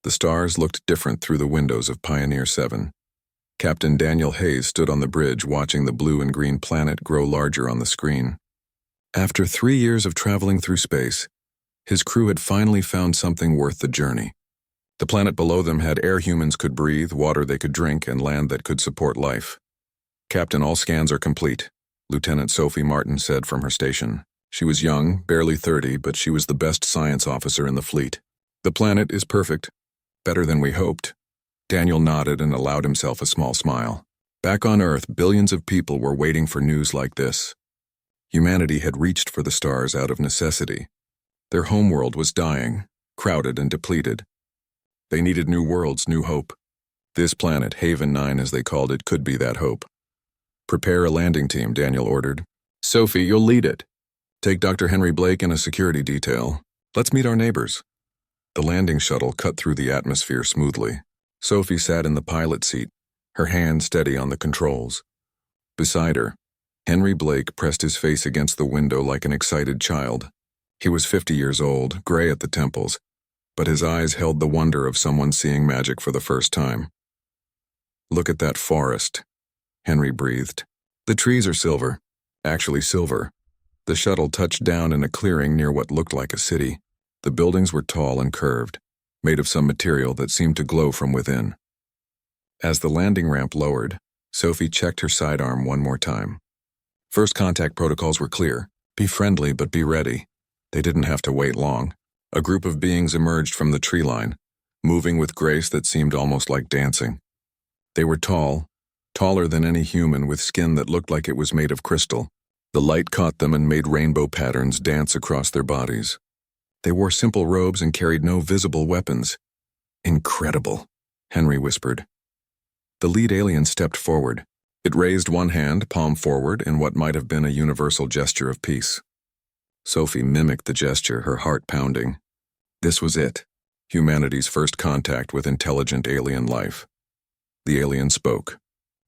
The stars looked different through the windows of Pioneer 7. Captain Daniel Hayes stood on the bridge watching the blue and green planet grow larger on the screen. After 3 years of traveling through space, his crew had finally found something worth the journey. The planet below them had air humans could breathe, water they could drink, and land that could support life. "Captain, all scans are complete," Lieutenant Sophie Martin said from her station. She was young, barely 30, but she was the best science officer in the fleet. "The planet is perfect. Better than we hoped." Daniel nodded and allowed himself a small smile. Back on Earth, billions of people were waiting for news like this. Humanity had reached for the stars out of necessity. Their homeworld was dying, crowded and depleted. They needed new worlds, new hope. This planet, Haven 9 as they called it, could be that hope. "Prepare a landing team," Daniel ordered. "Sophie, you'll lead it. Take Dr. Henry Blake and a security detail. Let's meet our neighbors." The landing shuttle cut through the atmosphere smoothly. Sophie sat in the pilot seat, her hand steady on the controls. Beside her, Henry Blake pressed his face against the window like an excited child. He was 50 years old, gray at the temples, but his eyes held the wonder of someone seeing magic for the first time. "Look at that forest," Henry breathed. "The trees are silver, actually silver." The shuttle touched down in a clearing near what looked like a city. The buildings were tall and curved, made of some material that seemed to glow from within. As the landing ramp lowered, Sophie checked her sidearm one more time. First contact protocols were clear. Be friendly, but be ready. They didn't have to wait long. A group of beings emerged from the tree line, moving with grace that seemed almost like dancing. They were tall, taller than any human, with skin that looked like it was made of crystal. The light caught them and made rainbow patterns dance across their bodies. They wore simple robes and carried no visible weapons. "Incredible," Henry whispered. The lead alien stepped forward. It raised one hand, palm forward, in what might have been a universal gesture of peace. Sophie mimicked the gesture, her heart pounding. This was it, humanity's first contact with intelligent alien life. The alien spoke.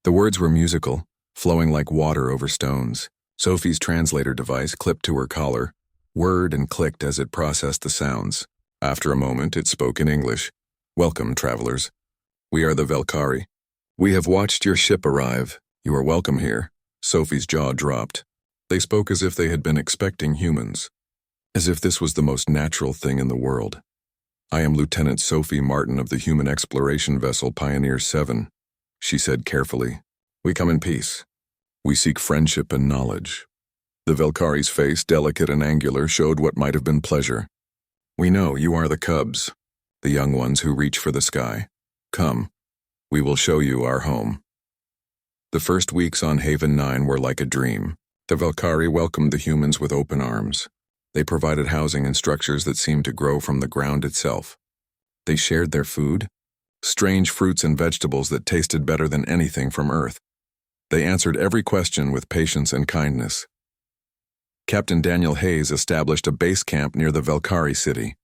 The words were musical, flowing like water over stones. Sophie's translator device clipped to her collar, whirred and clicked as it processed the sounds. After a moment, it spoke in English. "Welcome, travelers. We are the Velkari. We have watched your ship arrive. You are welcome here." Sophie's jaw dropped. They spoke as if they had been expecting humans, as if this was the most natural thing in the world. "I am Lieutenant Sophie Martin of the human exploration vessel Pioneer 7, she said carefully. "We come in peace. We seek friendship and knowledge." The Velkari's face, delicate and angular, showed what might have been pleasure. "We know you are the cubs, the young ones who reach for the sky. Come, we will show you our home." The first weeks on Haven 9 were like a dream. The Velkari welcomed the humans with open arms. They provided housing and structures that seemed to grow from the ground itself. They shared their food, strange fruits and vegetables that tasted better than anything from Earth. They answered every question with patience and kindness. Captain Daniel Hayes established a base camp near the Velkari city.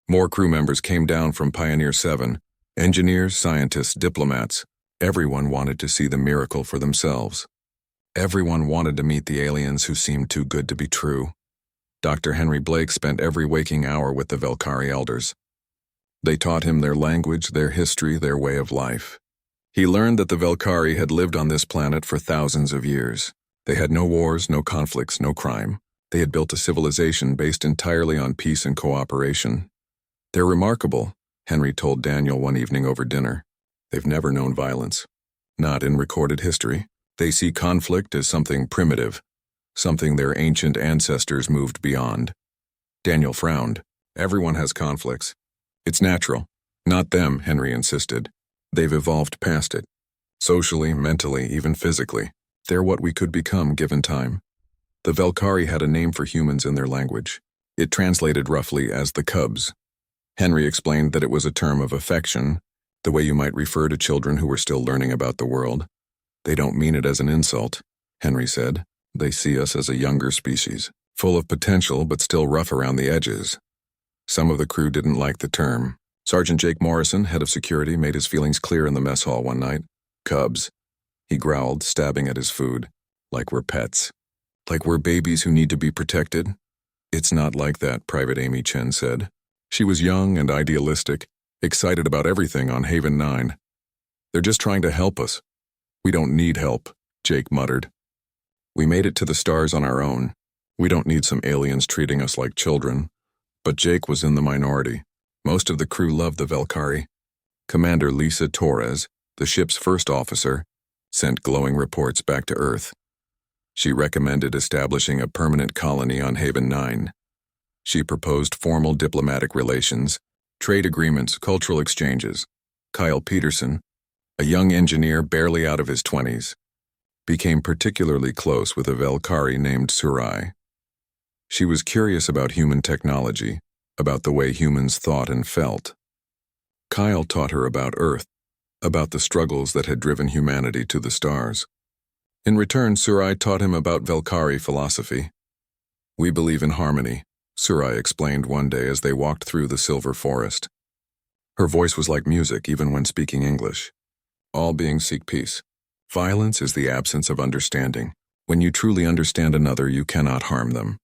More crew members came down from Pioneer 7, engineers, scientists, diplomats. Everyone wanted to see the miracle for themselves. Everyone wanted to meet the aliens who seemed too good to be true. Dr. Henry Blake spent every waking hour with the Velkari elders. They taught him their language, their history, their way of life. He learned that the Velkari had lived on this planet for thousands of years. They had no wars, no conflicts, no crime. They had built a civilization based entirely on peace and cooperation. "They're remarkable," Henry told Daniel one evening over dinner. "They've never known violence. Not in recorded history. They see conflict as something primitive, something their ancient ancestors moved beyond." Daniel frowned. "Everyone has conflicts. It's natural." "Not them," Henry insisted. "They've evolved past it. Socially, mentally, even physically. They're what we could become given time." The Velkari had a name for humans in their language. It translated roughly as the cubs. Henry explained that it was a term of affection, the way you might refer to children who were still learning about the world. "They don't mean it as an insult," Henry said. "They see us as a younger species, full of potential but still rough around the edges." Some of the crew didn't like the term. Sergeant Jake Morrison, head of security, made his feelings clear in the mess hall one night. "Cubs," he growled, stabbing at his food. "Like we're pets. Like we're babies who need to be protected." "It's not like that," Private Amy Chen said. She was young and idealistic, excited about everything on Haven 9. They're just trying to help us. We don't need help, Jake muttered. We made it to the stars on our own. We don't need some aliens treating us like children. But Jake was in the minority. Most of the crew loved the Valkyrie. Commander Lisa Torres, the ship's first officer, sent glowing reports back to Earth. She recommended establishing a permanent colony on Haven 9. She proposed formal diplomatic relations, trade agreements, cultural exchanges. Kyle Peterson, a young engineer barely out of his 20s, became particularly close with a Valkyrie named Surai. She was curious about human technology, about the way humans thought and felt. Kyle taught her about Earth, about the struggles that had driven humanity to the stars. In return, Surai taught him about Valkyrie philosophy. We believe in harmony, Surai explained one day as they walked through the silver forest. Her voice was like music even when speaking English. All beings seek peace. Violence is the absence of understanding. When you truly understand another, you cannot harm them.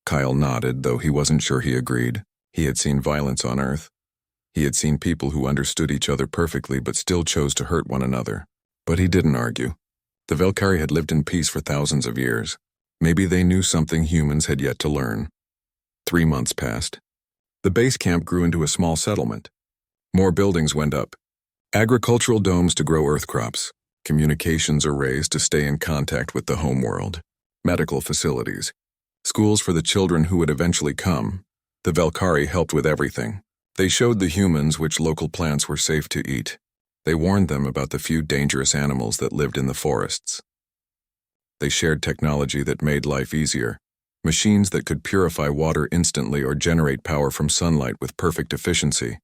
Kyle nodded, though he wasn't sure he agreed. He had seen violence on Earth. He had seen people who understood each other perfectly but still chose to hurt one another. But he didn't argue. The Valkyrie had lived in peace for thousands of years. Maybe they knew something humans had yet to learn. 3 months passed. The base camp grew into a small settlement. More buildings went up. Agricultural domes to grow earth crops. Communications arrays to stay in contact with the home world. Medical facilities. Schools for the children who would eventually come. The Valkyrie helped with everything. They showed the humans which local plants were safe to eat. They warned them about the few dangerous animals that lived in the forests. They shared technology that made life easier. Machines that could purify water instantly or generate power from sunlight with perfect efficiency.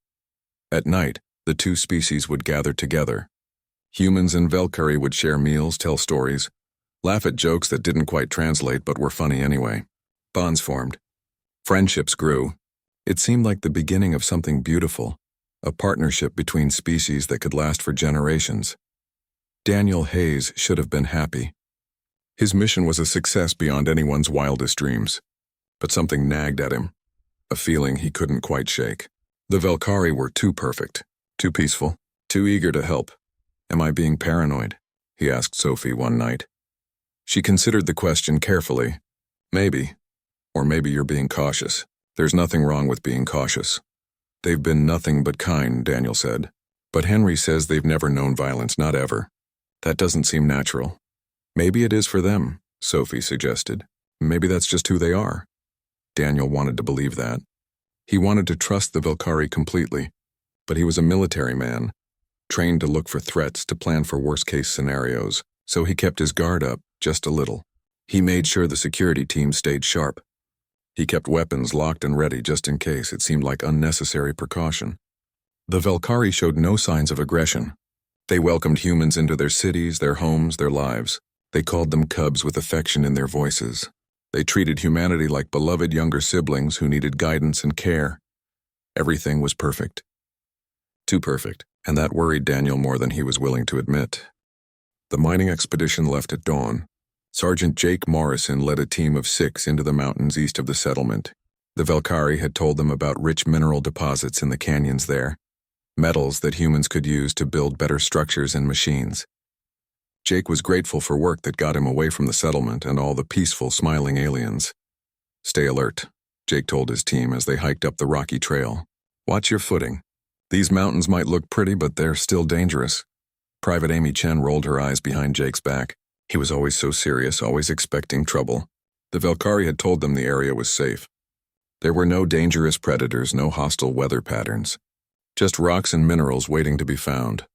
At night, the two species would gather together. Humans and Valkyrie would share meals, tell stories, laugh at jokes that didn't quite translate but were funny anyway. Bonds formed. Friendships grew. It seemed like the beginning of something beautiful, a partnership between species that could last for generations. Daniel Hayes should have been happy. His mission was a success beyond anyone's wildest dreams. But something nagged at him, a feeling he couldn't quite shake. The Valkyrie were too perfect, too peaceful, too eager to help. Am I being paranoid? He asked Sophie one night. She considered the question carefully. Maybe. Or maybe you're being cautious. There's nothing wrong with being cautious. They've been nothing but kind, Daniel said. But Henry says they've never known violence, not ever. That doesn't seem natural. Maybe it is for them, Sophie suggested. Maybe that's just who they are. Daniel wanted to believe that. He wanted to trust the Valkyrie completely. But he was a military man, trained to look for threats, to plan for worst-case scenarios, so he kept his guard up just a little. He made sure the security team stayed sharp. He kept weapons locked and ready just in case. It seemed like unnecessary precaution. The Valkyrie showed no signs of aggression. They welcomed humans into their cities, their homes, their lives. They called them cubs with affection in their voices. They treated humanity like beloved younger siblings who needed guidance and care. Everything was perfect. Too perfect, and that worried Daniel more than he was willing to admit. The mining expedition left at dawn. Sergeant Jake Morrison led a team of 6 into the mountains east of the settlement. The Valkyrie had told them about rich mineral deposits in the canyons there, metals that humans could use to build better structures and machines. Jake was grateful for work that got him away from the settlement and all the peaceful, smiling aliens. Stay alert, Jake told his team as they hiked up the rocky trail. Watch your footing. These mountains might look pretty, but they're still dangerous. Private Amy Chen rolled her eyes behind Jake's back. He was always so serious, always expecting trouble. The Valkyrie had told them the area was safe. There were no dangerous predators, no hostile weather patterns. Just rocks and minerals waiting to be found.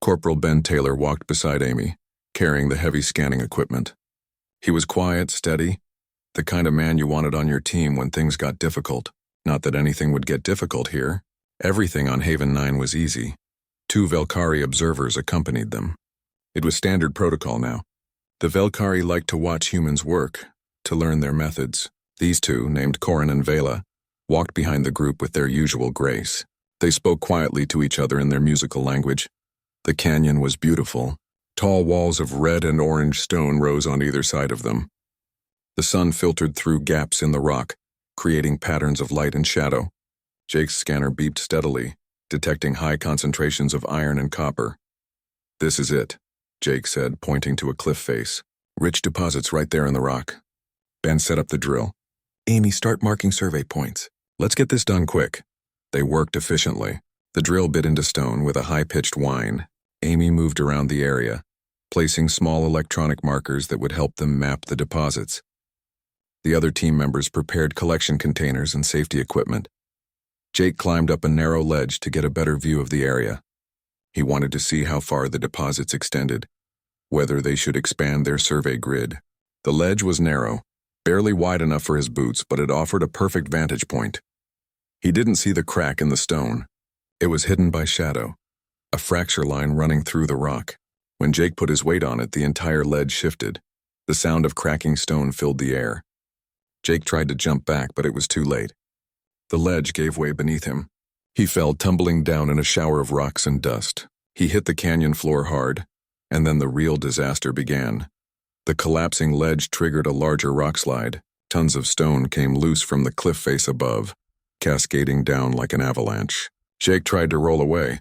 Corporal Ben Taylor walked beside Amy, carrying the heavy scanning equipment. He was quiet, steady, the kind of man you wanted on your team when things got difficult. Not that anything would get difficult here. Everything on Haven 9 was easy. 2 Valkyrie observers accompanied them. It was standard protocol now. The Valkyrie liked to watch humans work, to learn their methods. These 2, named Corin and Vela, walked behind the group with their usual grace. They spoke quietly to each other in their musical language. The canyon was beautiful. Tall walls of red and orange stone rose on either side of them. The sun filtered through gaps in the rock, creating patterns of light and shadow. Jake's scanner beeped steadily. detecting high concentrations of iron and copper. "This is it," Jake said, pointing to a cliff face. "Rich deposits right there in the rock." Ben set up the drill. "Amy, start marking survey points. Let's get this done quick." They worked efficiently. The drill bit into stone with a high-pitched whine. Amy moved around the area, placing small electronic markers that would help them map the deposits. The other team members prepared collection containers and safety equipment. Jake climbed up a narrow ledge to get a better view of the area. He wanted to see how far the deposits extended, whether they should expand their survey grid. The ledge was narrow, barely wide enough for his boots, but it offered a perfect vantage point. He didn't see the crack in the stone. It was hidden by shadow, a fracture line running through the rock. When Jake put his weight on it, the entire ledge shifted. The sound of cracking stone filled the air. Jake tried to jump back, but it was too late. The ledge gave way beneath him. He fell tumbling down in a shower of rocks and dust. He hit the canyon floor hard, and then the real disaster began. The collapsing ledge triggered a larger rock slide. Tons of stone came loose from the cliff face above, cascading down like an avalanche. Jake tried to roll away,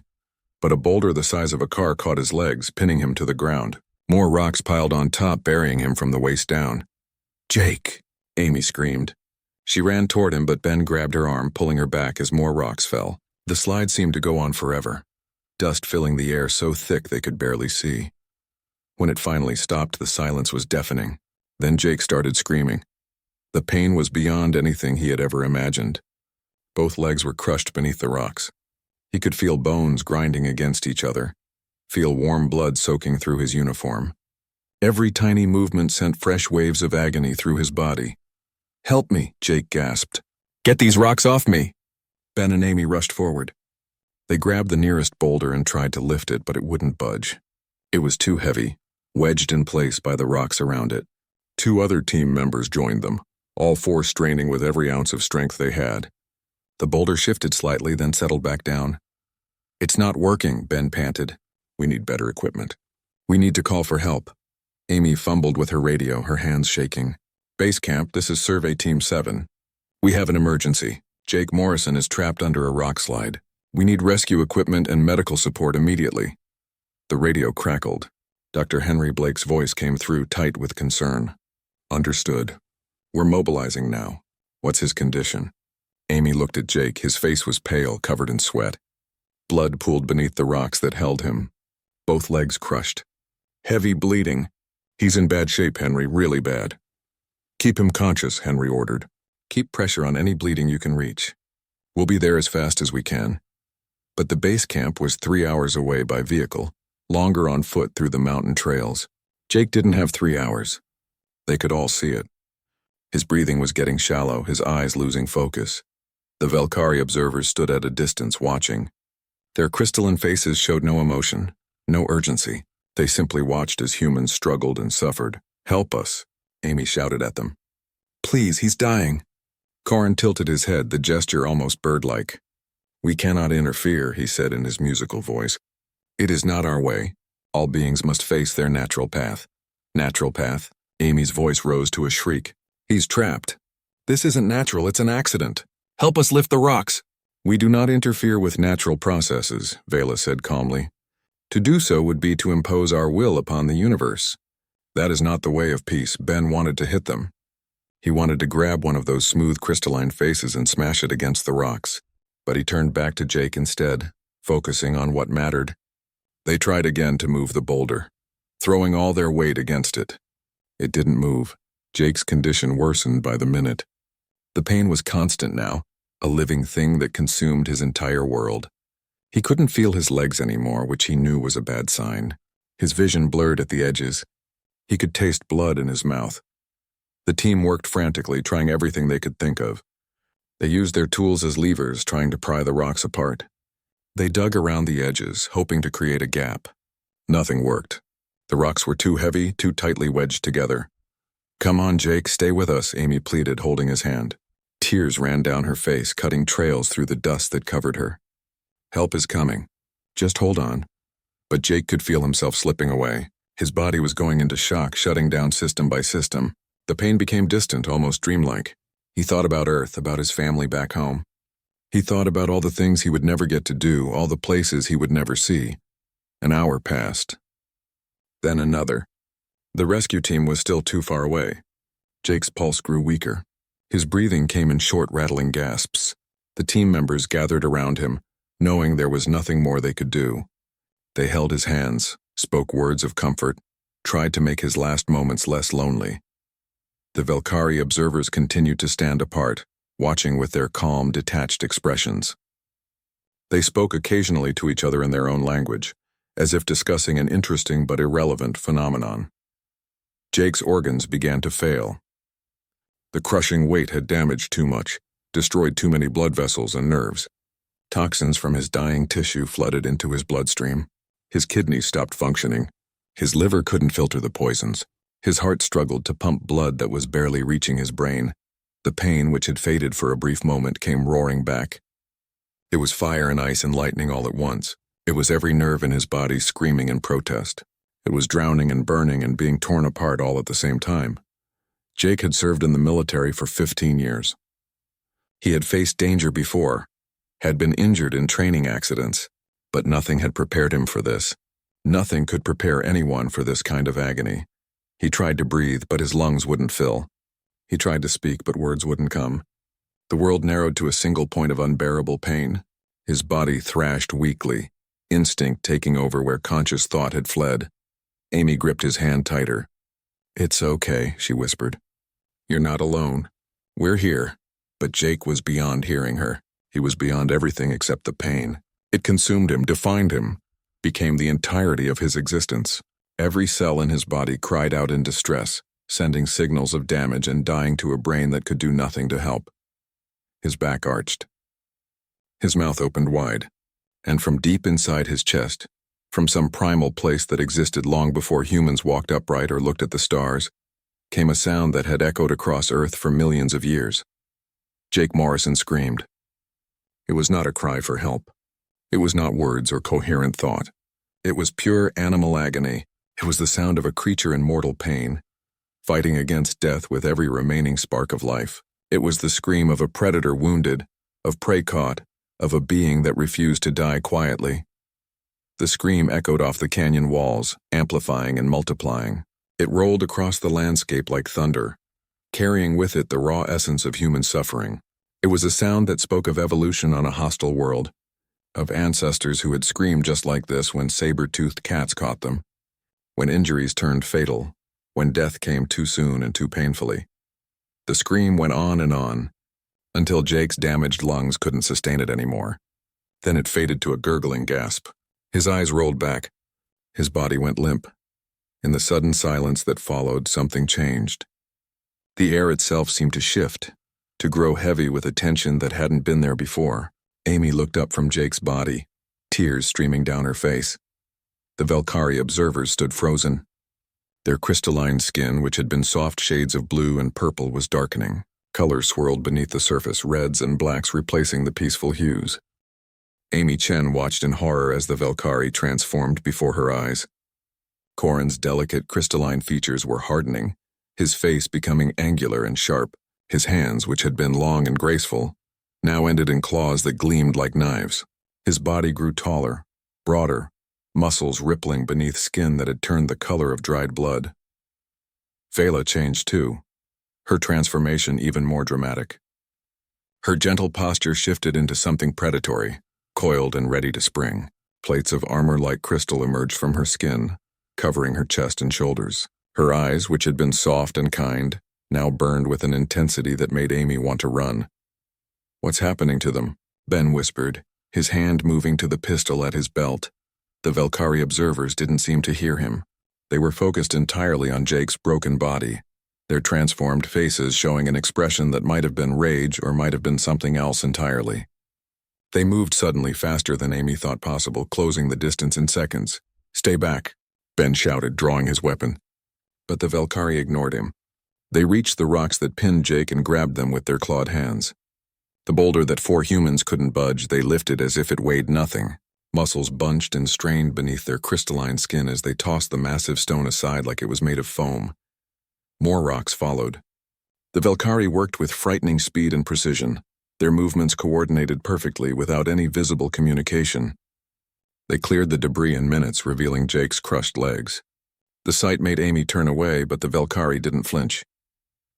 but a boulder the size of a car caught his legs, pinning him to the ground. More rocks piled on top, burying him from the waist down. "Jake!" Amy screamed. She ran toward him, but Ben grabbed her arm, pulling her back as more rocks fell. The slide seemed to go on forever, dust filling the air so thick they could barely see. When it finally stopped, the silence was deafening. Then Jake started screaming. The pain was beyond anything he had ever imagined. Both legs were crushed beneath the rocks. He could feel bones grinding against each other, feel warm blood soaking through his uniform. Every tiny movement sent fresh waves of agony through his body. "Help me," Jake gasped. "Get these rocks off me!" Ben and Amy rushed forward. They grabbed the nearest boulder and tried to lift it, but it wouldn't budge. It was too heavy, wedged in place by the rocks around it. Two other team members joined them, all four straining with every ounce of strength they had. The boulder shifted slightly, then settled back down. "It's not working," Ben panted. "We need better equipment. We need to call for help." Amy fumbled with her radio, her hands shaking. "Base camp, this is Survey Team 7. We have an emergency. Jake Morrison is trapped under a rock slide. We need rescue equipment and medical support immediately." The radio crackled. Dr. Henry Blake's voice came through, tight with concern. "Understood. We're mobilizing now. What's his condition?" Amy looked at Jake. His face was pale, covered in sweat. Blood pooled beneath the rocks that held him. Both legs crushed. "Heavy bleeding. He's in bad shape, Henry, really bad." "Keep him conscious," Henry ordered. "Keep pressure on any bleeding you can reach. We'll be there as fast as we can." But the base camp was 3 hours away by vehicle, longer on foot through the mountain trails. Jake didn't have 3 hours. They could all see it. His breathing was getting shallow, his eyes losing focus. The Velkari observers stood at a distance, watching. Their crystalline faces showed no emotion, no urgency. They simply watched as humans struggled and suffered. "Help us," Amy shouted at them. "Please, he's dying." Corin tilted his head, the gesture almost bird-like. "We cannot interfere," he said in his musical voice. "It is not our way. All beings must face their natural path." "Natural path?" Amy's voice rose to a shriek. "He's trapped. This isn't natural, it's an accident. Help us lift the rocks." "We do not interfere with natural processes," Vela said calmly. "To do so would be to impose our will upon the universe. That is not the way of peace." Ben wanted to hit them. He wanted to grab one of those smooth crystalline faces and smash it against the rocks. But he turned back to Jake instead, focusing on what mattered. They tried again to move the boulder, throwing all their weight against it. It didn't move. Jake's condition worsened by the minute. The pain was constant now, a living thing that consumed his entire world. He couldn't feel his legs anymore, which he knew was a bad sign. His vision blurred at the edges. He could taste blood in his mouth. The team worked frantically, trying everything they could think of. They used their tools as levers, trying to pry the rocks apart. They dug around the edges, hoping to create a gap. Nothing worked. The rocks were too heavy, too tightly wedged together. "Come on, Jake, stay with us," Amy pleaded, holding his hand. Tears ran down her face, cutting trails through the dust that covered her. "Help is coming. Just hold on." But Jake could feel himself slipping away. His body was going into shock, shutting down system by system. The pain became distant, almost dreamlike. He thought about Earth, about his family back home. He thought about all the things he would never get to do, all the places he would never see. An hour passed. Then another. The rescue team was still too far away. Jake's pulse grew weaker. His breathing came in short, rattling gasps. The team members gathered around him, knowing there was nothing more they could do. They held his hands, spoke words of comfort, tried to make his last moments less lonely. The Valkyrie observers continued to stand apart, watching with their calm, detached expressions. They spoke occasionally to each other in their own language, as if discussing an interesting but irrelevant phenomenon. Jake's organs began to fail. The crushing weight had damaged too much, destroyed too many blood vessels and nerves. Toxins from his dying tissue flooded into his bloodstream. His kidneys stopped functioning. His liver couldn't filter the poisons. His heart struggled to pump blood that was barely reaching his brain. The pain, which had faded for a brief moment, came roaring back. It was fire and ice and lightning all at once. It was every nerve in his body screaming in protest. It was drowning and burning and being torn apart all at the same time. Jake had served in the military for 15 years. He had faced danger before, had been injured in training accidents, but nothing had prepared him for this. Nothing could prepare anyone for this kind of agony. He tried to breathe, but his lungs wouldn't fill. He tried to speak, but words wouldn't come. The world narrowed to a single point of unbearable pain. His body thrashed weakly, instinct taking over where conscious thought had fled. Amy gripped his hand tighter. "It's okay," she whispered. "You're not alone. We're here." But Jake was beyond hearing her. He was beyond everything except the pain. It consumed him, defined him, became the entirety of his existence. Every cell in his body cried out in distress, sending signals of damage and dying to a brain that could do nothing to help. His back arched. His mouth opened wide, and from deep inside his chest, from some primal place that existed long before humans walked upright or looked at the stars, came a sound that had echoed across Earth for millions of years. Jake Morrison screamed. It was not a cry for help. It was not words or coherent thought. It was pure animal agony. It was the sound of a creature in mortal pain, fighting against death with every remaining spark of life. It was the scream of a predator wounded, of prey caught, of a being that refused to die quietly. The scream echoed off the canyon walls, amplifying and multiplying. It rolled across the landscape like thunder, carrying with it the raw essence of human suffering. It was a sound that spoke of evolution on a hostile world, of ancestors who had screamed just like this when saber-toothed cats caught them, when injuries turned fatal, when death came too soon and too painfully. The scream went on, until Jake's damaged lungs couldn't sustain it anymore. Then it faded to a gurgling gasp. His eyes rolled back. His body went limp. In the sudden silence that followed, something changed. The air itself seemed to shift, to grow heavy with a tension that hadn't been there before. Amy looked up from Jake's body, tears streaming down her face. The Valkyrie observers stood frozen. Their crystalline skin, which had been soft shades of blue and purple, was darkening. Colors swirled beneath the surface, reds and blacks replacing the peaceful hues. Amy Chen watched in horror as the Valkyrie transformed before her eyes. Corin's delicate crystalline features were hardening, his face becoming angular and sharp. His hands, which had been long and graceful, now ended in claws that gleamed like knives. His body grew taller, broader, muscles rippling beneath skin that had turned the color of dried blood. Vela changed too, her transformation even more dramatic. Her gentle posture shifted into something predatory, coiled and ready to spring. Plates of armor-like crystal emerged from her skin, covering her chest and shoulders. Her eyes, which had been soft and kind, now burned with an intensity that made Amy want to run. "What's happening to them?" Ben whispered, his hand moving to the pistol at his belt. The Valkyrie observers didn't seem to hear him. They were focused entirely on Jake's broken body, their transformed faces showing an expression that might have been rage or might have been something else entirely. They moved suddenly, faster than Amy thought possible, closing the distance in seconds. "Stay back," Ben shouted, drawing his weapon. But the Valkyrie ignored him. They reached the rocks that pinned Jake and grabbed them with their clawed hands. The boulder that 4 humans couldn't budge, they lifted as if it weighed nothing. Muscles bunched and strained beneath their crystalline skin as they tossed the massive stone aside like it was made of foam. More rocks followed. The Valkyrie worked with frightening speed and precision. Their movements coordinated perfectly without any visible communication. They cleared the debris in minutes, revealing Jake's crushed legs. The sight made Amy turn away, but the Velkhari didn't flinch.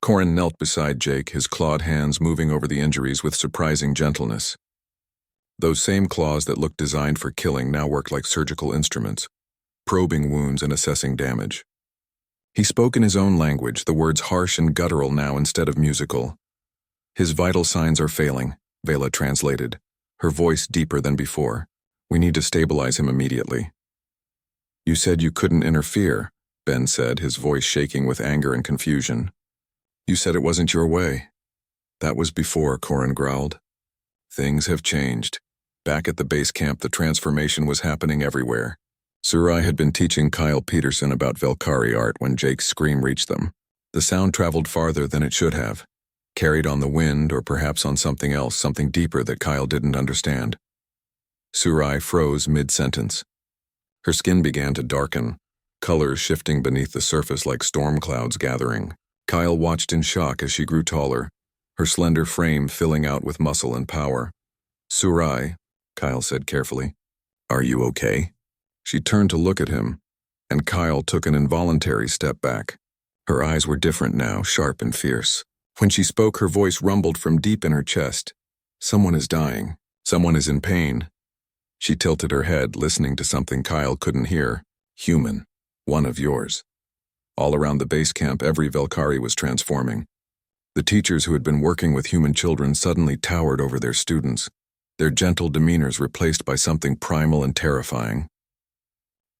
Corin knelt beside Jake, his clawed hands moving over the injuries with surprising gentleness. Those same claws that looked designed for killing now worked like surgical instruments, probing wounds and assessing damage. He spoke in his own language, the words harsh and guttural now instead of musical. "His vital signs are failing," Vela translated, her voice deeper than before. "We need to stabilize him immediately." "You said you couldn't interfere," Ben said, his voice shaking with anger and confusion. "You said it wasn't your way." "That was before," Corin growled. "Things have changed. Back at the base camp, the transformation was happening everywhere." Surai had been teaching Kyle Peterson about Velkhari art when Jake's scream reached them. The sound traveled farther than it should have, carried on the wind or perhaps on something else, something deeper that Kyle didn't understand. Surai froze mid-sentence. Her skin began to darken, colors shifting beneath the surface like storm clouds gathering. Kyle watched in shock as she grew taller, her slender frame filling out with muscle and power. "Surai," Kyle said carefully, "are you okay?" She turned to look at him, and Kyle took an involuntary step back. Her eyes were different now, sharp and fierce. When she spoke, her voice rumbled from deep in her chest. "Someone is dying. Someone is in pain." She tilted her head, listening to something Kyle couldn't hear. "Human. One of yours." All around the base camp, every Velkhari was transforming. The teachers who had been working with human children suddenly towered over their students, their gentle demeanors replaced by something primal and terrifying.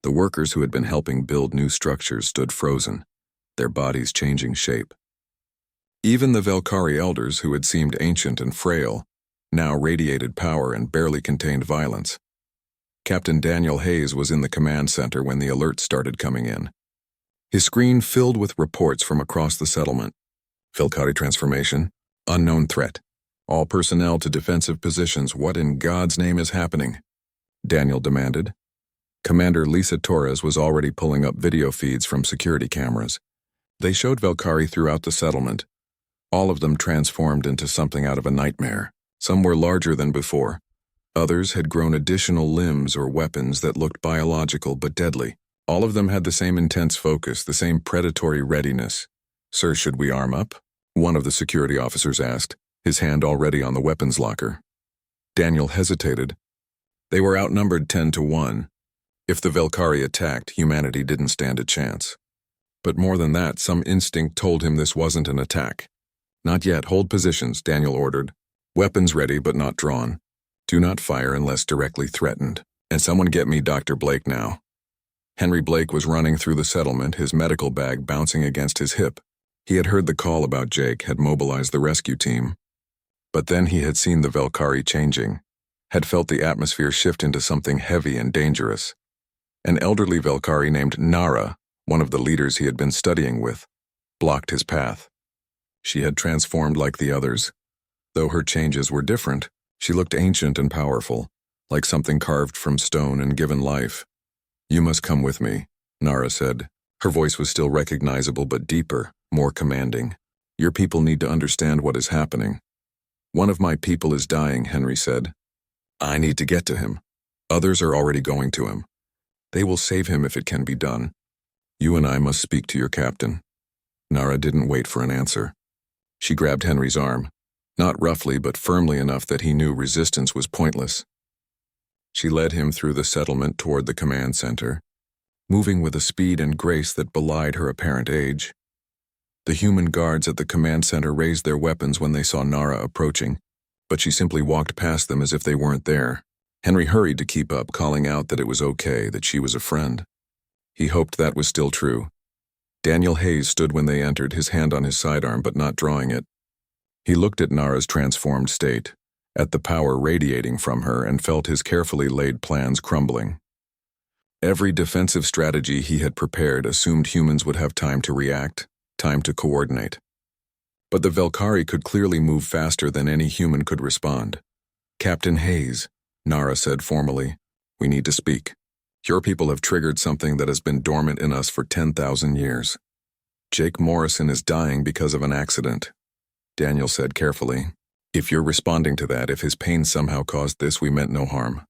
The workers who had been helping build new structures stood frozen, their bodies changing shape. Even the Velkhari elders, who had seemed ancient and frail, now radiated power and barely contained violence. Captain Daniel Hayes was in the command center when the alerts started coming in. His screen filled with reports from across the settlement. Velkhari transformation, unknown threat. All personnel to defensive positions. What in God's name is happening? Daniel demanded. Commander Lisa Torres was already pulling up video feeds from security cameras. They showed Velkhari throughout the settlement, all of them transformed into something out of a nightmare. Some were larger than before. Others had grown additional limbs or weapons that looked biological but deadly. All of them had the same intense focus, the same predatory readiness. "Sir, should we arm up?" one of the security officers asked, his hand already on the weapons locker. Daniel hesitated. They were outnumbered 10-1. If the Velkhari attacked, humanity didn't stand a chance. But more than that, some instinct told him this wasn't an attack. "Not yet. Hold positions," Daniel ordered. "Weapons ready but not drawn. Do not fire unless directly threatened. And someone get me Dr. Blake now." Henry Blake was running through the settlement, his medical bag bouncing against his hip. He had heard the call about Jake, had mobilized the rescue team. But then he had seen the Velkhari changing, had felt the atmosphere shift into something heavy and dangerous. An elderly Velkhari named Nara, one of the leaders he had been studying with, blocked his path. She had transformed like the others. Though her changes were different, she looked ancient and powerful, like something carved from stone and given life. "You must come with me," Nara said. Her voice was still recognizable but deeper, more commanding. "Your people need to understand what is happening." "One of my people is dying," Henry said. "I need to get to him. Others are already going to him. They will save him if it can be done. You and I must speak to your captain." Nara didn't wait for an answer. She grabbed Henry's arm, not roughly but firmly enough that he knew resistance was pointless. She led him through the settlement toward the command center, moving with a speed and grace that belied her apparent age. The human guards at the command center raised their weapons when they saw Nara approaching, but she simply walked past them as if they weren't there. Henry hurried to keep up, calling out that it was okay, that she was a friend. He hoped that was still true. Daniel Hayes stood when they entered, his hand on his sidearm but not drawing it. He looked at Nara's transformed state, at the power radiating from her, and felt his carefully laid plans crumbling. Every defensive strategy he had prepared assumed humans would have time to react, time to coordinate. But the Velkhari could clearly move faster than any human could respond. "Captain Hayes," Nara said formally, "we need to speak. Your people have triggered something that has been dormant in us for 10,000 years. Jake Morrison is dying because of an accident," Daniel said carefully. If you're responding to that, if his pain somehow caused this, we meant no harm.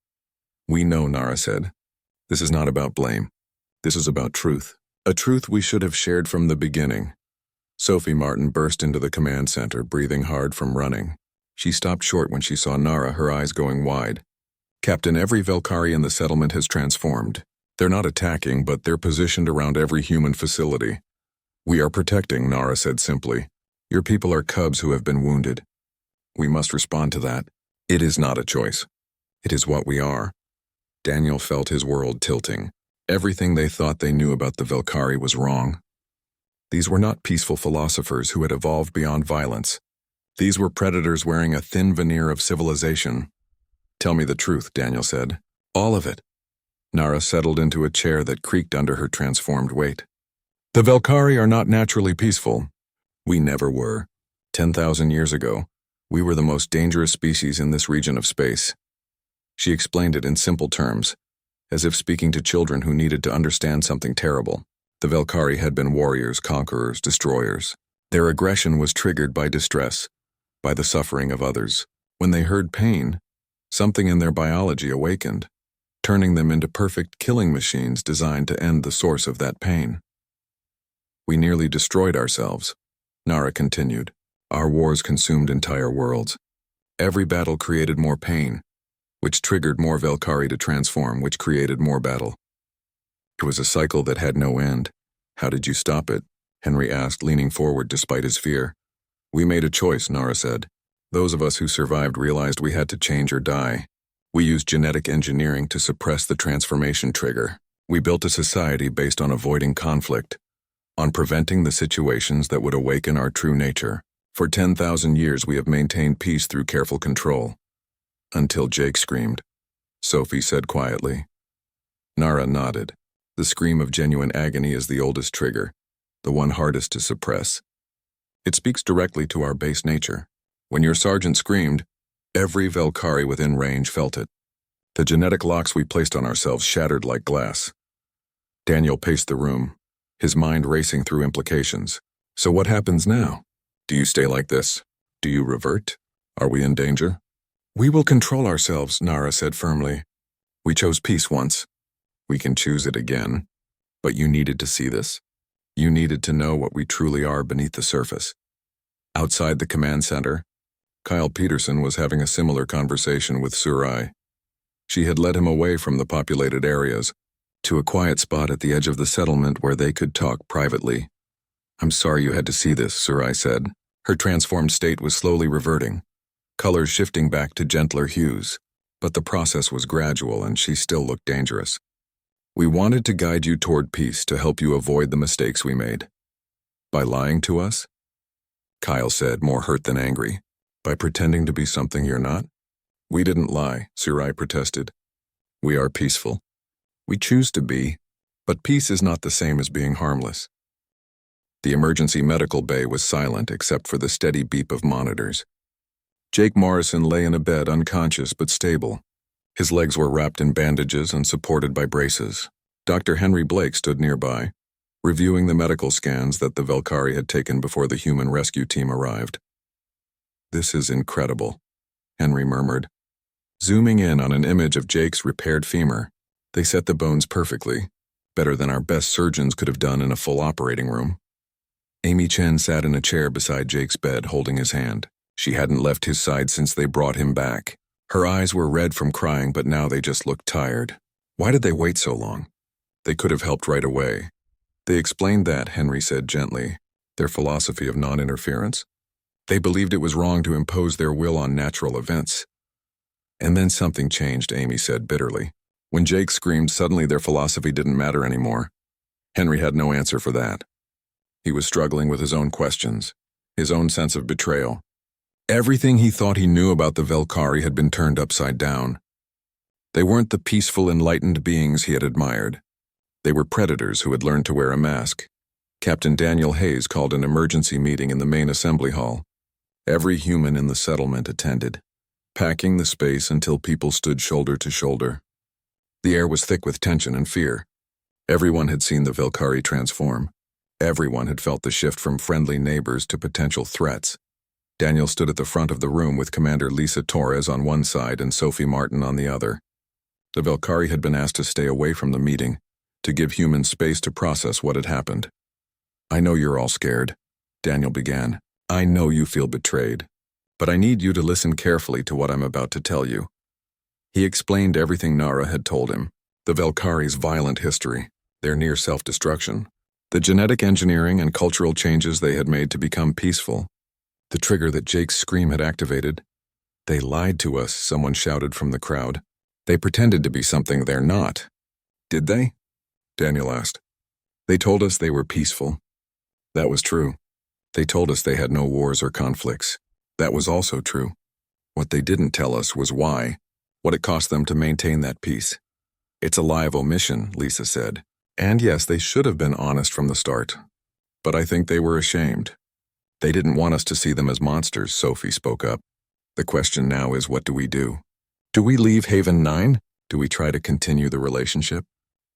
We know, Nara said. This is not about blame. This is about truth. A truth we should have shared from the beginning. Sophie Martin burst into the command center, breathing hard from running. She stopped short when she saw Nara, her eyes going wide. Captain, every Velkari in the settlement has transformed. They're not attacking, but they're positioned around every human facility. We are protecting, Nara said simply. Your people are cubs who have been wounded. We must respond to that. It is not a choice. It is what we are. Daniel felt his world tilting. Everything they thought they knew about the Velkari was wrong. These were not peaceful philosophers who had evolved beyond violence. These were predators wearing a thin veneer of civilization. Tell me the truth, Daniel said. All of it. Nara settled into a chair that creaked under her transformed weight. The Velkari are not naturally peaceful. We never were. 10,000 years ago, we were the most dangerous species in this region of space. She explained it in simple terms, as if speaking to children who needed to understand something terrible. The Velkari had been warriors, conquerors, destroyers. Their aggression was triggered by distress, by the suffering of others. When they heard pain, something in their biology awakened, turning them into perfect killing machines designed to end the source of that pain. We nearly destroyed ourselves, Nara continued. Our wars consumed entire worlds. Every battle created more pain, which triggered more Velkari to transform, which created more battle. It was a cycle that had no end. How did you stop it? Henry asked, leaning forward despite his fear. We made a choice, Nara said. Those of us who survived realized we had to change or die. We used genetic engineering to suppress the transformation trigger. We built a society based on avoiding conflict, on preventing the situations that would awaken our true nature. For 10,000 years we have maintained peace through careful control. Until Jake screamed, Sophie said quietly. Nara nodded. The scream of genuine agony is the oldest trigger, the one hardest to suppress. It speaks directly to our base nature. When your sergeant screamed, every Velkari within range felt it. The genetic locks we placed on ourselves shattered like glass. Daniel paced the room, his mind racing through implications. So what happens now? Do you stay like this? Do you revert? Are we in danger? We will control ourselves, Nara said firmly. We chose peace once. We can choose it again. But you needed to see this. You needed to know what we truly are beneath the surface. Outside the command center, Kyle Peterson was having a similar conversation with Surai. She had led him away from the populated areas, to a quiet spot at the edge of the settlement where they could talk privately. I'm sorry you had to see this, Surai said. Her transformed state was slowly reverting, colors shifting back to gentler hues, but the process was gradual and she still looked dangerous. We wanted to guide you toward peace to help you avoid the mistakes we made. By lying to us? Kyle said, more hurt than angry. By pretending to be something you're not? We didn't lie, Surai protested. We are peaceful. We choose to be, but peace is not the same as being harmless. The emergency medical bay was silent except for the steady beep of monitors. Jake Morrison lay in a bed unconscious but stable. His legs were wrapped in bandages and supported by braces. Dr. Henry Blake stood nearby, reviewing the medical scans that the Velkari had taken before the human rescue team arrived. This is incredible, Henry murmured. Zooming in on an image of Jake's repaired femur, they set the bones perfectly, better than our best surgeons could have done in a full operating room. Amy Chen sat in a chair beside Jake's bed, holding his hand. She hadn't left his side since they brought him back. Her eyes were red from crying, but now they just looked tired. Why did they wait so long? They could have helped right away. They explained that, Henry said gently, their philosophy of non-interference. They believed it was wrong to impose their will on natural events. And then something changed, Amy said bitterly. When Jake screamed, suddenly their philosophy didn't matter anymore. Henry had no answer for that. He was struggling with his own questions, his own sense of betrayal. Everything he thought he knew about the Velkari had been turned upside down. They weren't the peaceful, enlightened beings he had admired. They were predators who had learned to wear a mask. Captain Daniel Hayes called an emergency meeting in the main assembly hall. Every human in the settlement attended, packing the space until people stood shoulder to shoulder. The air was thick with tension and fear. Everyone had seen the Velkari transform. Everyone had felt the shift from friendly neighbors to potential threats. Daniel stood at the front of the room with Commander Lisa Torres on one side and Sophie Martin on the other. The Velkari had been asked to stay away from the meeting, to give humans space to process what had happened. "I know you're all scared," Daniel began. "I know you feel betrayed. But I need you to listen carefully to what I'm about to tell you." He explained everything Nara had told him, the Velkari's violent history, their near self-destruction, the genetic engineering and cultural changes they had made to become peaceful, the trigger that Jake's scream had activated. "They lied to us," someone shouted from the crowd. "They pretended to be something they're not." "Did they?" Daniel asked. "They told us they were peaceful." That was true. They told us they had no wars or conflicts. That was also true. What they didn't tell us was why, what it cost them to maintain that peace. "It's a lie of omission," Lisa said. "And yes, they should have been honest from the start. But I think they were ashamed. They didn't want us to see them as monsters," Sophie spoke up. "The question now is, what do we do? Do we leave Haven 9? Do we try to continue the relationship?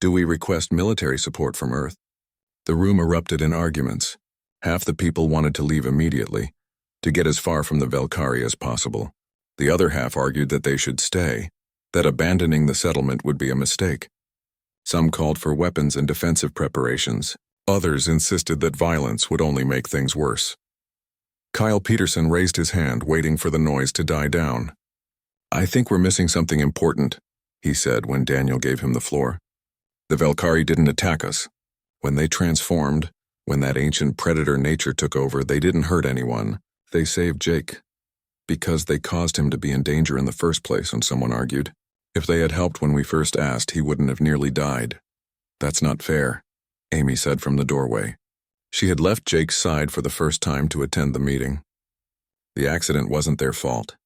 Do we request military support from Earth?" The room erupted in arguments. Half the people wanted to leave immediately, to get as far from the Velkari as possible. The other half argued that they should stay, that abandoning the settlement would be a mistake. Some called for weapons and defensive preparations. Others insisted that violence would only make things worse. Kyle Peterson raised his hand, waiting for the noise to die down. "I think we're missing something important," he said when Daniel gave him the floor. "The Velkari didn't attack us. When they transformed, when that ancient predator nature took over, they didn't hurt anyone. They saved Jake. Because they caused him to be in danger in the first place," and someone argued. "If they had helped when we first asked, he wouldn't have nearly died." "That's not fair," Amy said from the doorway. She had left Jake's side for the first time to attend the meeting. The accident wasn't their fault,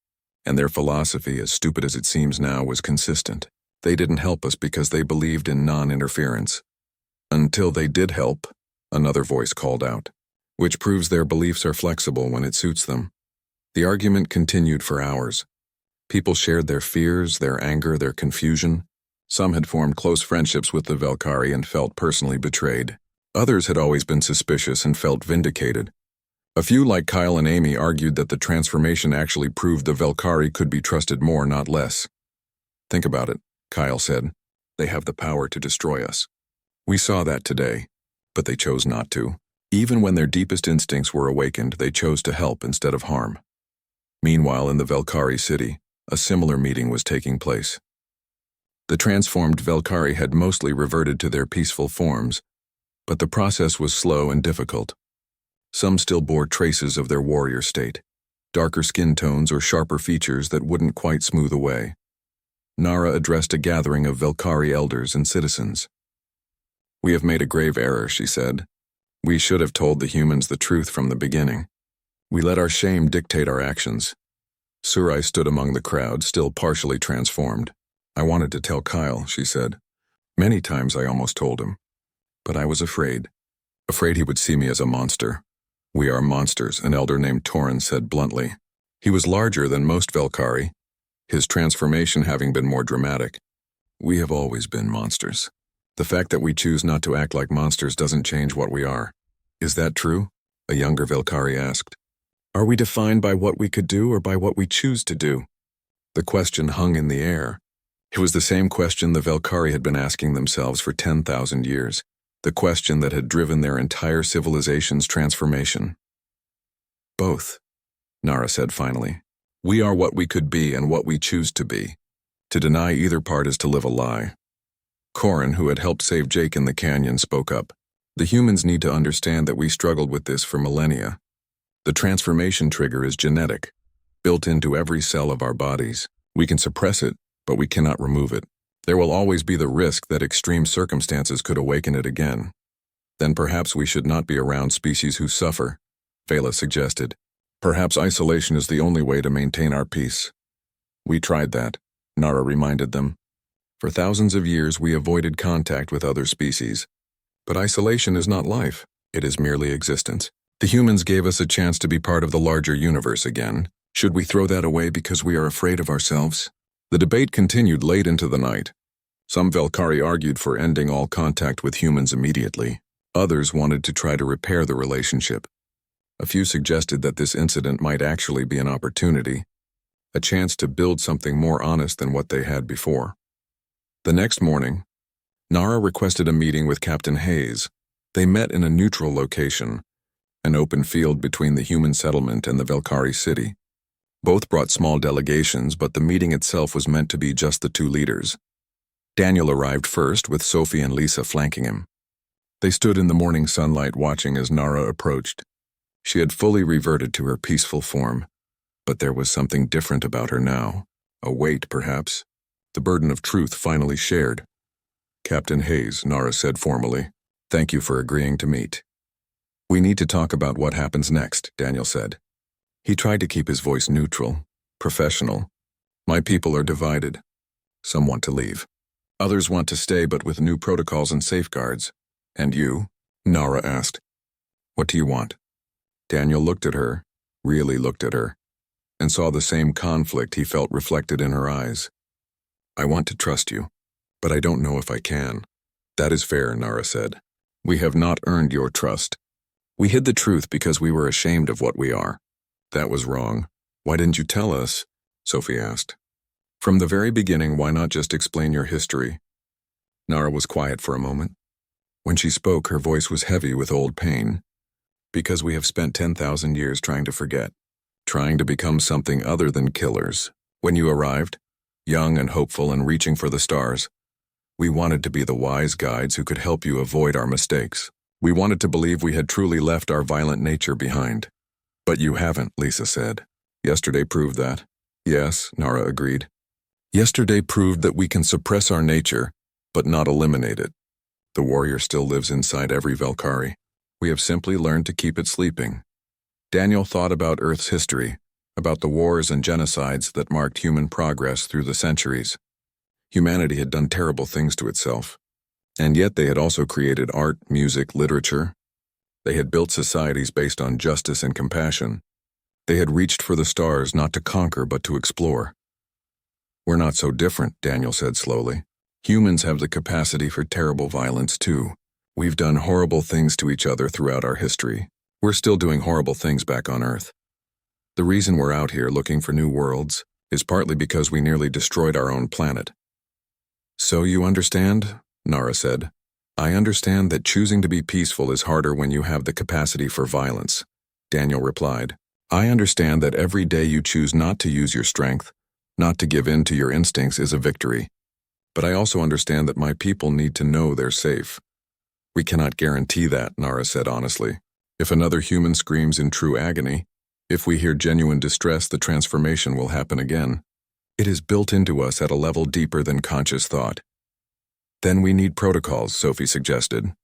and their philosophy, as stupid as it seems now, was consistent. They didn't help us because they believed in non-interference. "Until they did help," another voice called out, "which proves their beliefs are flexible when it suits them." The argument continued for hours. People shared their fears, their anger, their confusion. Some had formed close friendships with the Velkari and felt personally betrayed. Others had always been suspicious and felt vindicated. A few, like Kyle and Amy, argued that the transformation actually proved the Velkari could be trusted more, not less. "Think about it," Kyle said. "They have the power to destroy us. We saw that today, but they chose not to. Even when their deepest instincts were awakened, they chose to help instead of harm." Meanwhile, in the Velkari city, a similar meeting was taking place. The transformed Velkari had mostly reverted to their peaceful forms, but the process was slow and difficult. Some still bore traces of their warrior state, darker skin tones or sharper features that wouldn't quite smooth away. Nara addressed a gathering of Velkari elders and citizens. "We have made a grave error," she said. "We should have told the humans the truth from the beginning. We let our shame dictate our actions." Surai stood among the crowd, still partially transformed. "I wanted to tell Kyle," she said. "Many times I almost told him. But I was afraid he would see me as a monster." "We are monsters," an elder named Torin said bluntly. He was larger than most Velkari, his transformation having been more dramatic. "We have always been monsters. The fact that we choose not to act like monsters doesn't change what we are." "Is that true?" a younger Velkari asked. "Are we defined by what we could do or by what we choose to do?" The question hung in the air. It was the same question the Velkari had been asking themselves for 10,000 years, the question that had driven their entire civilization's transformation. "Both," Nara said finally. "We are what we could be and what we choose to be. To deny either part is to live a lie." Corin, who had helped save Jake in the canyon, spoke up. "The humans need to understand that we struggled with this for millennia. The transformation trigger is genetic, built into every cell of our bodies. We can suppress it, but we cannot remove it. There will always be the risk that extreme circumstances could awaken it again. Then perhaps we should not be around species who suffer," Vela suggested. "Perhaps isolation is the only way to maintain our peace." "We tried that," Nara reminded them. "For thousands of years we avoided contact with other species. But isolation is not life, it is merely existence. The humans gave us a chance to be part of the larger universe again. Should we throw that away because we are afraid of ourselves?" The debate continued late into the night. Some Velkari argued for ending all contact with humans immediately. Others wanted to try to repair the relationship. A few suggested that this incident might actually be an opportunity, a chance to build something more honest than what they had before. The next morning, Nara requested a meeting with Captain Hayes. They met in a neutral location, an open field between the human settlement and the Velkari city. Both brought small delegations, but the meeting itself was meant to be just the two leaders. Daniel arrived first, with Sophie and Lisa flanking him. They stood in the morning sunlight watching as Nara approached. She had fully reverted to her peaceful form, but there was something different about her now. A weight, perhaps. The burden of truth finally shared. "Captain Hayes," Nara said formally, "thank you for agreeing to meet." "We need to talk about what happens next," Daniel said. He tried to keep his voice neutral, professional. "My people are divided. Some want to leave. Others want to stay, but with new protocols and safeguards. And you?" Nara asked. "What do you want?" Daniel looked at her, really looked at her, and saw the same conflict he felt reflected in her eyes. "I want to trust you, but I don't know if I can." "That is fair," Nara said. "We have not earned your trust. We hid the truth because we were ashamed of what we are." "That was wrong. Why didn't you tell us?" Sophie asked. "From the very beginning, why not just explain your history?" Nara was quiet for a moment. When she spoke, her voice was heavy with old pain. "Because we have spent 10,000 years trying to forget, trying to become something other than killers. When you arrived, young and hopeful and reaching for the stars, we wanted to be the wise guides who could help you avoid our mistakes. We wanted to believe we had truly left our violent nature behind. But you haven't," Lisa said. "Yesterday proved that." "Yes," Nara agreed. "Yesterday proved that we can suppress our nature, but not eliminate it. The warrior still lives inside every Velkari. We have simply learned to keep it sleeping." Daniel thought about Earth's history, about the wars and genocides that marked human progress through the centuries. Humanity had done terrible things to itself, and yet they had also created art, music, literature. They had built societies based on justice and compassion. They had reached for the stars not to conquer but to explore. "We're not so different," Daniel said slowly. "Humans have the capacity for terrible violence too. We've done horrible things to each other throughout our history. We're still doing horrible things back on Earth. The reason we're out here looking for new worlds is partly because we nearly destroyed our own planet." "So you understand?" Nara said. "I understand that choosing to be peaceful is harder when you have the capacity for violence," Daniel replied. "I understand that every day you choose not to use your strength, not to give in to your instincts, is a victory. But I also understand that my people need to know they're safe." "We cannot guarantee that," Nara said honestly. "If another human screams in true agony, if we hear genuine distress, the transformation will happen again. It is built into us at a level deeper than conscious thought." "Then we need protocols," Sophie suggested.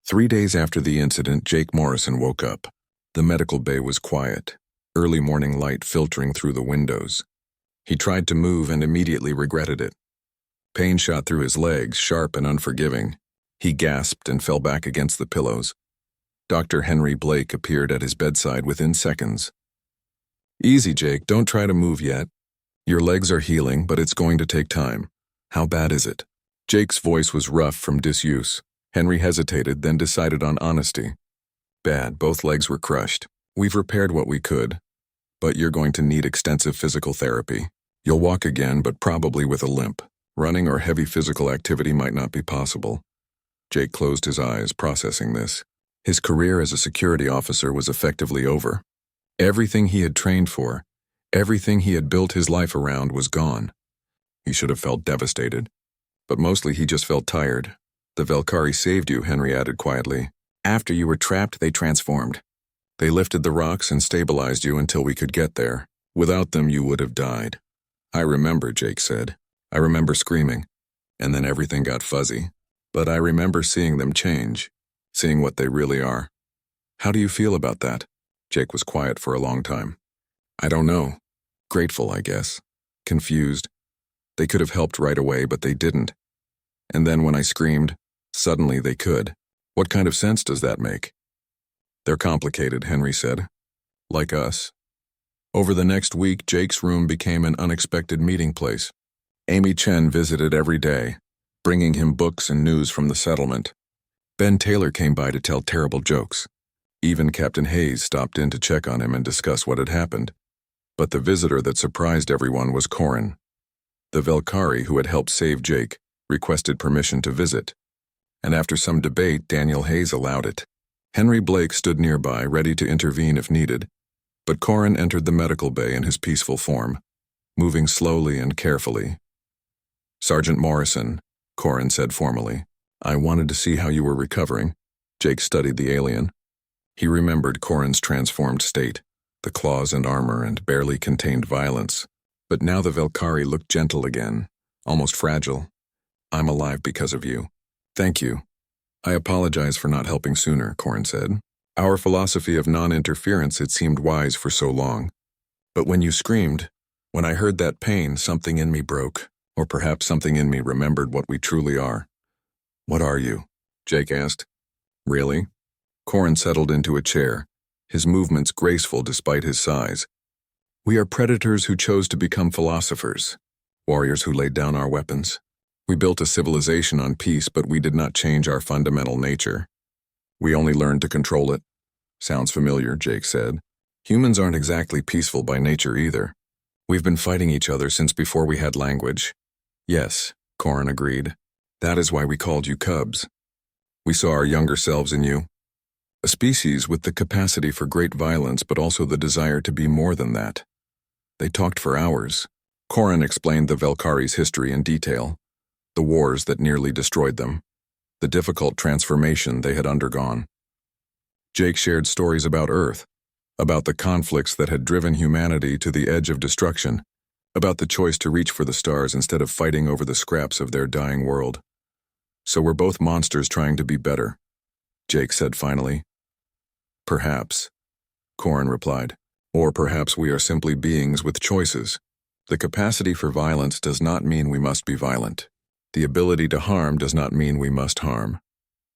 3 days after the incident, Jake Morrison woke up. The medical bay was quiet, early morning light filtering through the windows. He tried to move and immediately regretted it. Pain shot through his legs, sharp and unforgiving. He gasped and fell back against the pillows. Dr. Henry Blake appeared at his bedside within seconds. "Easy, Jake, don't try to move yet. Your legs are healing, but it's going to take time. How bad is it?" Jake's voice was rough from disuse. Henry hesitated, then decided on honesty. "Bad, both legs were crushed. We've repaired what we could, but you're going to need extensive physical therapy. You'll walk again, but probably with a limp. Running or heavy physical activity might not be possible." Jake closed his eyes, processing this. His career as a security officer was effectively over. Everything he had trained for, everything he had built his life around, was gone. He should have felt devastated, but mostly he just felt tired. "The Velkari saved you," Henry added quietly. "After you were trapped, they transformed. They lifted the rocks and stabilized you until we could get there. Without them, you would have died." "I remember," Jake said. "I remember screaming, and then everything got fuzzy. But I remember seeing them change, seeing what they really are." "How do you feel about that?" Jake was quiet for a long time. "I don't know. Grateful, I guess. Confused. They could have helped right away, but they didn't. And then when I screamed, suddenly they could. What kind of sense does that make?" "They're complicated," Henry said. "Like us." Over the next week, Jake's room became an unexpected meeting place. Amy Chen visited every day, bringing him books and news from the settlement. Ben Taylor came by to tell terrible jokes. Even Captain Hayes stopped in to check on him and discuss what had happened. But the visitor that surprised everyone was Corin. The Velkari who had helped save Jake requested permission to visit, and after some debate, Daniel Hayes allowed it. Henry Blake stood nearby, ready to intervene if needed, but Corin entered the medical bay in his peaceful form, moving slowly and carefully. "Sergeant Morrison," Corin said formally, "I wanted to see how you were recovering." Jake studied the alien. He remembered Corin's transformed state, the claws and armor and barely contained violence. But now the Velkari looked gentle again, almost fragile. "I'm alive because of you. Thank you." "I apologize for not helping sooner," Corin said. "Our philosophy of non-interference had seemed wise for so long. But when you screamed, when I heard that pain, something in me broke, or perhaps something in me remembered what we truly are." "What are you?" Jake asked. "Really?" Corin settled into a chair, his movements graceful despite his size. "We are predators who chose to become philosophers, warriors who laid down our weapons. We built a civilization on peace, but we did not change our fundamental nature. We only learned to control it." "Sounds familiar," Jake said. "Humans aren't exactly peaceful by nature either. We've been fighting each other since before we had language." "Yes," Corin agreed. "That is why we called you cubs. We saw our younger selves in you. A species with the capacity for great violence, but also the desire to be more than that." They talked for hours. Corin explained the Velkari's history in detail, the wars that nearly destroyed them, the difficult transformation they had undergone. Jake shared stories about Earth, about the conflicts that had driven humanity to the edge of destruction, about the choice to reach for the stars instead of fighting over the scraps of their dying world. "So we're both monsters trying to be better," Jake said finally. "Perhaps," Corin replied. "Or perhaps we are simply beings with choices. The capacity for violence does not mean we must be violent. The ability to harm does not mean we must harm."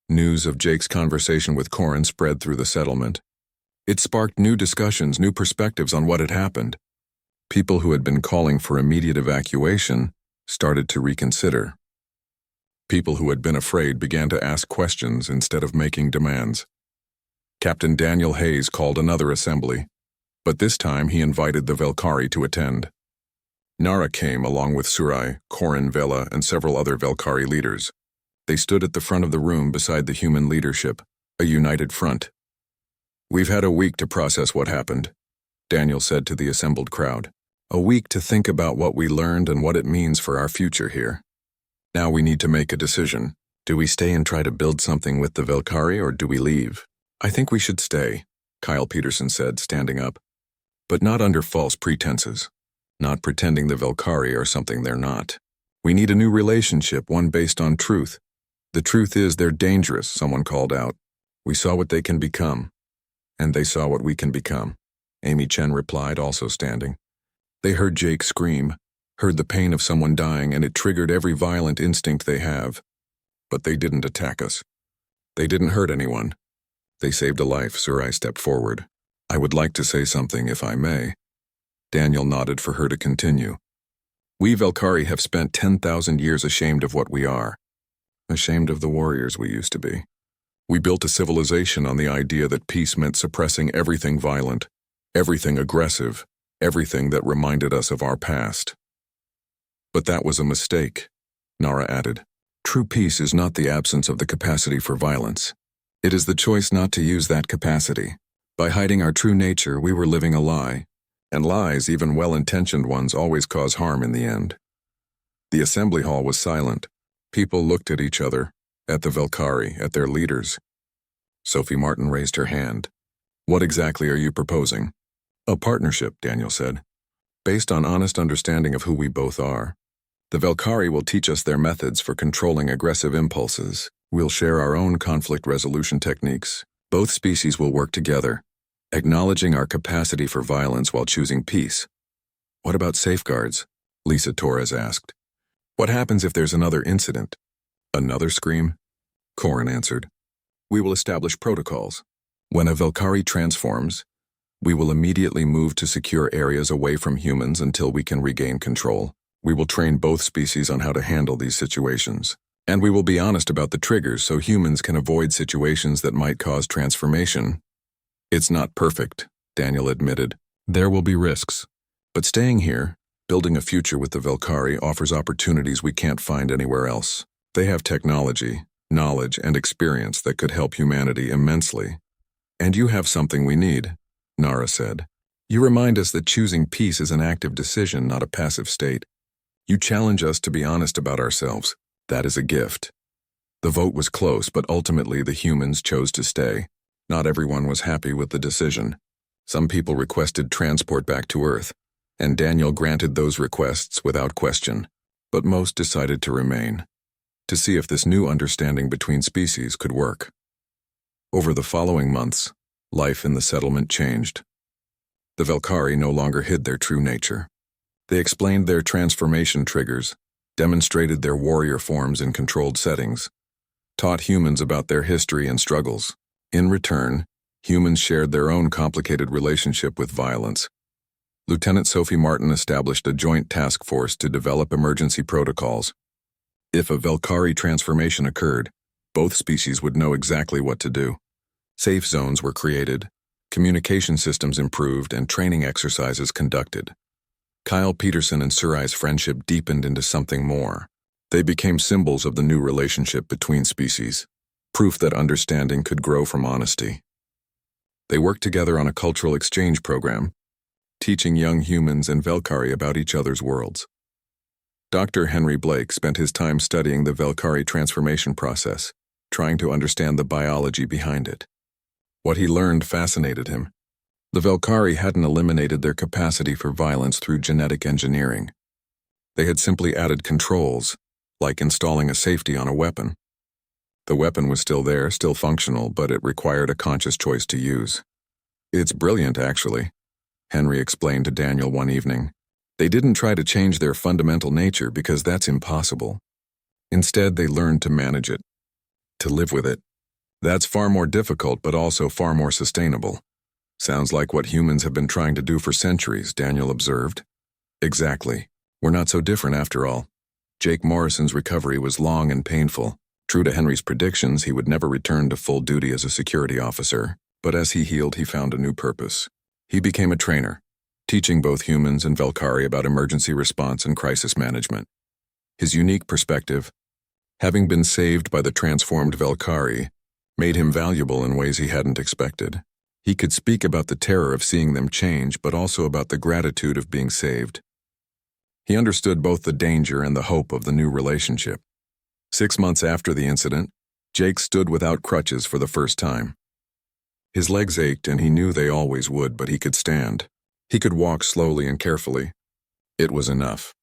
News of Jake's conversation with Corin spread through the settlement. It sparked new discussions, new perspectives on what had happened. People who had been calling for immediate evacuation started to reconsider. People who had been afraid began to ask questions instead of making demands. Captain Daniel Hayes called another assembly, but this time he invited the Velkari to attend. Nara came along with Surai, Corin, Vela, and several other Velkari leaders. They stood at the front of the room beside the human leadership, a united front. "We've had a week to process what happened," Daniel said to the assembled crowd. "A week to think about what we learned and what it means for our future here. Now we need to make a decision. Do we stay and try to build something with the Velkari, or do we leave?" "I think we should stay," Kyle Peterson said, standing up. "But not under false pretenses. Not pretending the Velkari are something they're not. We need a new relationship, one based on truth. The truth is they're dangerous," someone called out. "We saw what they can become. And they saw what we can become," Amy Chen replied, also standing. They heard Jake scream, heard the pain of someone dying, and it triggered every violent instinct they have. But they didn't attack us. They didn't hurt anyone. They saved a life. Surai stepped forward. "I would like to say something, if I may." Daniel nodded for her to continue. "We Velkari have spent 10,000 years ashamed of what we are. Ashamed of the warriors we used to be. We built a civilization on the idea that peace meant suppressing everything violent, everything aggressive, everything that reminded us of our past. But that was a mistake," Nara added. "True peace is not the absence of the capacity for violence. It is the choice not to use that capacity. By hiding our true nature, we were living a lie, and lies, even well-intentioned ones, always cause harm in the end." The assembly hall was silent. People looked at each other, at the Velkari, at their leaders. Sophie Martin raised her hand. "What exactly are you proposing?" "A partnership," Daniel said, "based on honest understanding of who we both are. The Velkari will teach us their methods for controlling aggressive impulses. We'll share our own conflict resolution techniques. Both species will work together, acknowledging our capacity for violence while choosing peace." "What about safeguards?" Lisa Torres asked. "What happens if there's another incident?" "Another scream?" Corin answered. "We will establish protocols. When a Velkari transforms, we will immediately move to secure areas away from humans until we can regain control. We will train both species on how to handle these situations. And we will be honest about the triggers so humans can avoid situations that might cause transformation." It's not perfect, Daniel admitted. There will be risks. But staying here, building a future with the Velkari offers opportunities we can't find anywhere else. They have technology, knowledge, and experience that could help humanity immensely. And you have something we need, Nara said. You remind us that choosing peace is an active decision, not a passive state. You challenge us to be honest about ourselves. That is a gift. The vote was close, but ultimately the humans chose to stay. Not everyone was happy with the decision. Some people requested transport back to Earth, and Daniel granted those requests without question. But most decided to remain, to see if this new understanding between species could work. Over the following months, life in the settlement changed. The Velkari no longer hid their true nature. They explained their transformation triggers, demonstrated their warrior forms in controlled settings, taught humans about their history and struggles. In return, humans shared their own complicated relationship with violence. Lieutenant Sophie Martin established a joint task force to develop emergency protocols. If a Velkari transformation occurred, both species would know exactly what to do. Safe zones were created, communication systems improved, and training exercises conducted. Kyle Peterson and Surai's friendship deepened into something more. They became symbols of the new relationship between species, proof that understanding could grow from honesty. They worked together on a cultural exchange program, teaching young humans and Velkari about each other's worlds. Dr. Henry Blake spent his time studying the Velkari transformation process, trying to understand the biology behind it. What he learned fascinated him. The Velkari hadn't eliminated their capacity for violence through genetic engineering. They had simply added controls, like installing a safety on a weapon. The weapon was still there, still functional, but it required a conscious choice to use. It's brilliant, actually, Henry explained to Daniel one evening. They didn't try to change their fundamental nature because that's impossible. Instead, they learned to manage it, to live with it. That's far more difficult, but also far more sustainable. Sounds like what humans have been trying to do for centuries, Daniel observed. Exactly. We're not so different after all. Jake Morrison's recovery was long and painful. True to Henry's predictions, he would never return to full duty as a security officer, but as he healed, he found a new purpose. He became a trainer, teaching both humans and Velkari about emergency response and crisis management. His unique perspective, having been saved by the transformed Velkari, made him valuable in ways he hadn't expected. He could speak about the terror of seeing them change, but also about the gratitude of being saved. He understood both the danger and the hope of the new relationship. 6 months after the incident, Jake stood without crutches for the first time. His legs ached and he knew they always would, but he could stand. He could walk slowly and carefully. It was enough.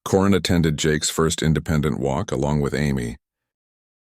Corin attended Jake's first independent walk along with Amy,